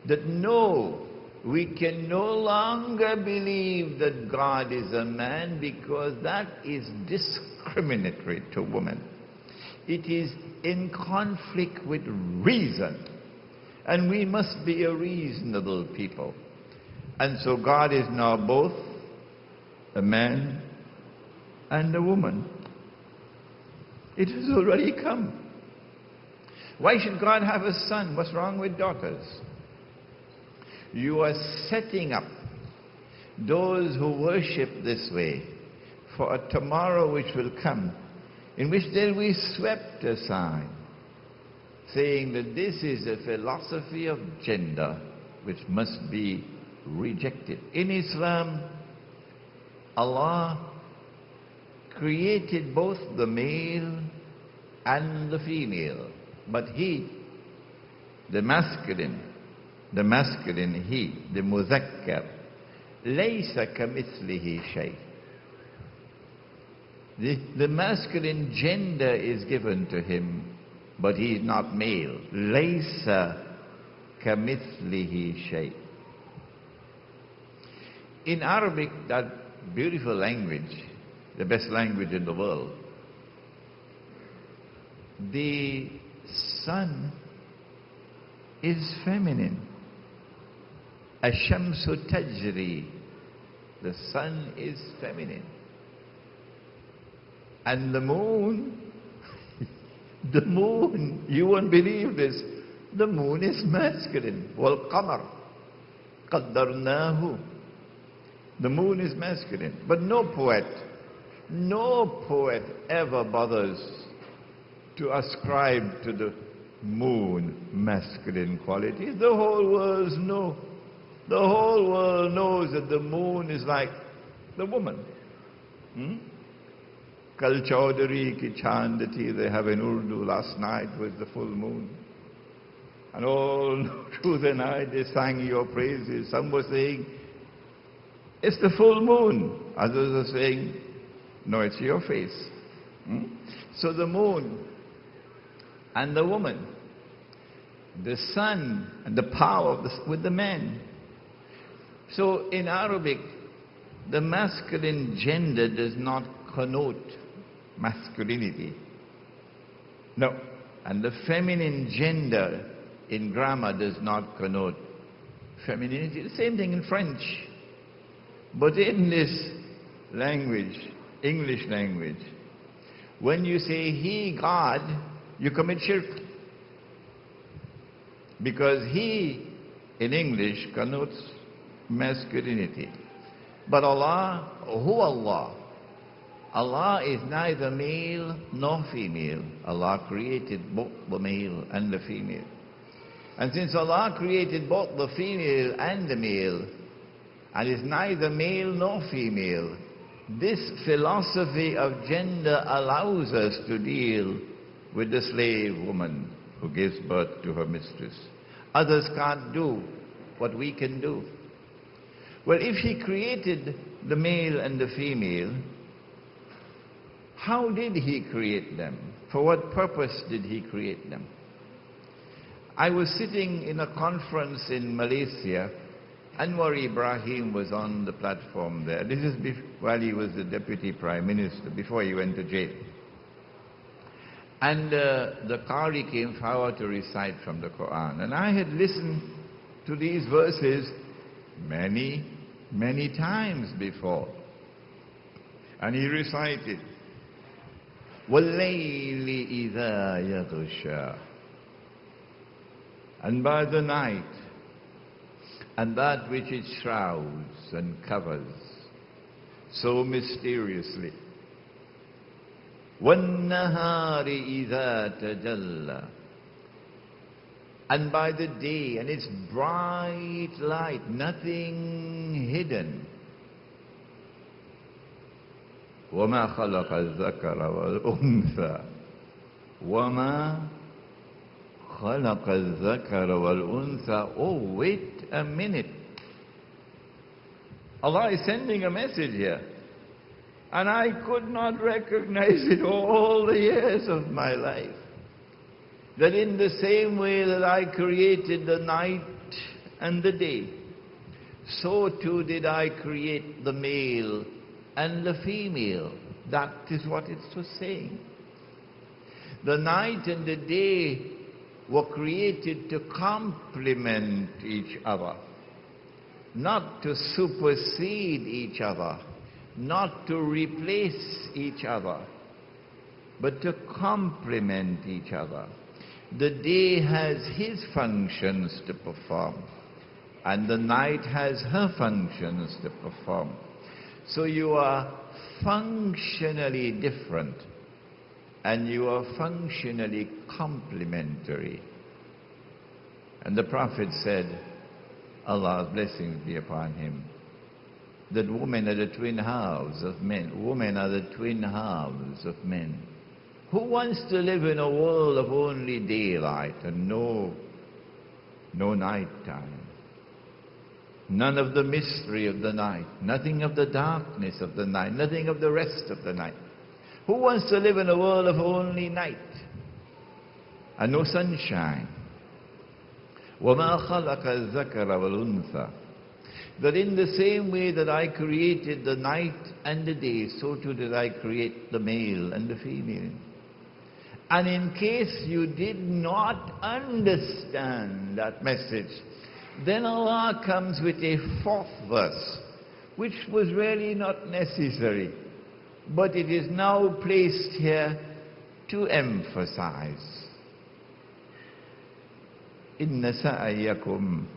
that no, we can no longer believe that God is a man, because that is discriminatory to women. It is in conflict with reason. And we must be a reasonable people. And so God is now both a man and a woman. It has already come. Why should God have a son? What's wrong with daughters? You are setting up those who worship this way for a tomorrow which will come, in which they'll be swept aside, saying that this is a philosophy of gender which must be rejected. In Islam, Allah created both the male and the female, but he, the masculine he, the muzakkar, laysa kamithlihi shay. The masculine gender is given to him, but he is not male. Laysa kamithlihi shay. In Arabic, that beautiful language, the best language in the world, the sun is feminine. Ash-shamsu tajri. The sun is feminine. And the moon, you won't believe this, the moon is masculine. Wal-qamar qaddarnahu. The moon is masculine. But no poet ever bothers to ascribe to the moon masculine qualities. The whole world knows. The whole world knows that the moon is like the woman. Kal Chaudhary ki Chandati, they have in Urdu, last night was the full moon. And all through the night they sang your praises. Some were saying, it's the full moon. Others are saying, no, it's your face. So the moon and the woman, the sun and the power with the man. So in Arabic, the masculine gender does not connote masculinity. No. And the feminine gender in grammar does not connote femininity. The same thing in French. But in this language, English language, when you say he, God, you commit shirk. Because he, in English, connotes masculinity. But Allah, who Allah? Allah is neither male nor female. Allah created both the male and the female. And since Allah created both the female and the male, and is neither male nor female, this philosophy of gender allows us to deal with the slave woman who gives birth to her mistress. Others can't do what we can do. Well, if He created the male and the female, how did He create them? For what purpose did He create them? I was sitting in a conference in Malaysia. Anwar Ibrahim was on the platform there. This is while he was the Deputy Prime Minister, before he went to jail. And the Qari came forward to recite from the Quran. And I had listened to these verses many, many times before. And he recited, وَاللَّيْلِ إِذَا يَغْشَى. And by the night, and that which it shrouds and covers so mysteriously. وَالنَّهَارِ إِذَا تَجَلَّى. And by the day, and its bright light, nothing hidden. وَمَا خَلَقَ الذَّكَرَ وَالْأُنثَى. وَمَا خَلَقَ الذَّكَرَ وَالْأُنثَى. Oh, wait a minute. Allah is sending a message here. And I could not recognize it all the years of my life. That in the same way that I created the night and the day. So too did I create the male and the female. That is what it was saying. The night and the day were created to complement each other, not to supersede each other, not to replace each other, but to complement each other. The day has his functions to perform, and the night has her functions to perform. So you are functionally different, and you are functionally complementary. And the Prophet said, Allah's blessings be upon him, that women are the twin halves of men. Women are the twin halves of men. Who wants to live in a world of only daylight and no night time? None of the mystery of the night, nothing of the darkness of the night, nothing of the rest of the night. Who wants to live in a world of only night and no sunshine? وَمَا خَلَقَ الذَّكَرَ وَالْأُنثَى. That in the same way that I created the night and the day, so too did I create the male and the female. And in case you did not understand that message, then Allah comes with a fourth verse, which was really not necessary, but it is now placed here to emphasize. Inna sa'ayakum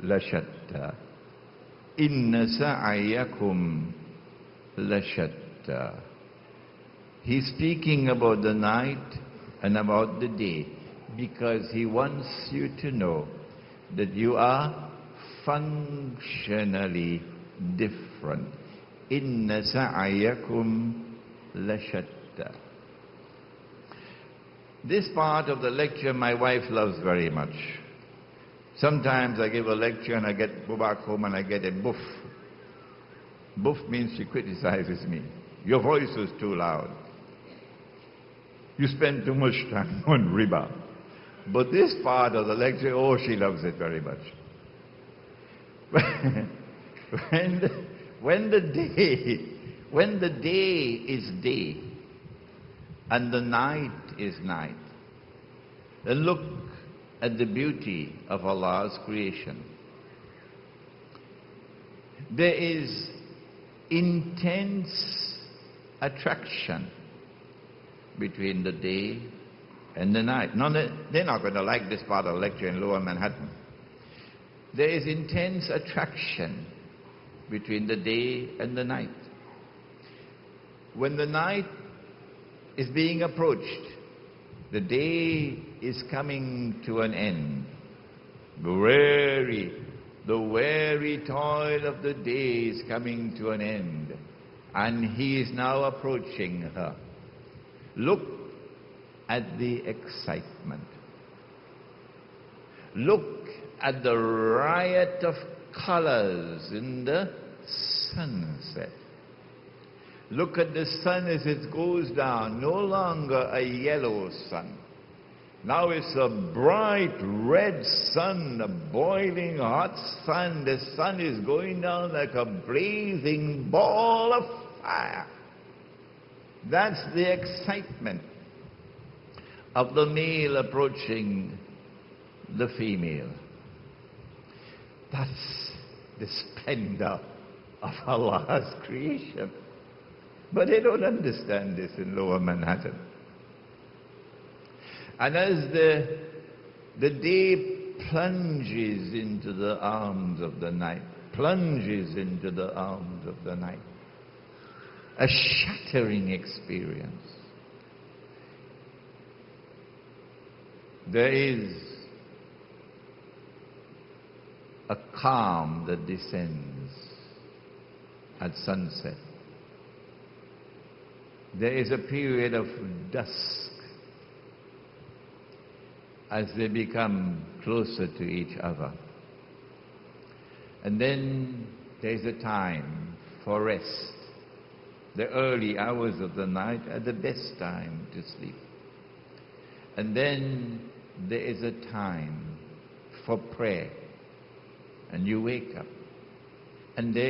lashatta. Inna sa'ayakum lashatta. He's speaking about the night and about the day because he wants you to know that you are functionally different. Inna sa'ayakum lashatta. This part of the lecture my wife loves very much. Sometimes I give a lecture and I go back home and I get a boof. Boof means she criticizes me. Your voice is too loud. You spend too much time on riba. But this part of the lecture, oh, she loves it very much. when the day is day and the night is night, then look at the beauty of Allah's creation. There is intense attraction between the day and the night. No, they're not going to like this part of the lecture in Lower Manhattan. There is intense attraction between the day and the night. When the night is being approached, the day is coming to an end. The weary toil of the day is coming to an end, and he is now approaching her. Look at the excitement. Look at the riot of colors in the sunset. Look at the sun as it goes down. No longer a yellow sun. Now it's a bright red sun, a boiling hot sun. The sun is going down like a blazing ball of fire. That's the excitement of the male approaching the female. That's the splendor of Allah's creation. But they don't understand this in Lower Manhattan. And as the day plunges into the arms of the night, a shattering experience. There is a calm that descends at sunset. There is a period of dusk as they become closer to each other. And then there is a time for rest. The early hours of the night are the best time to sleep. And then there is a time for prayer. and you wake up, and there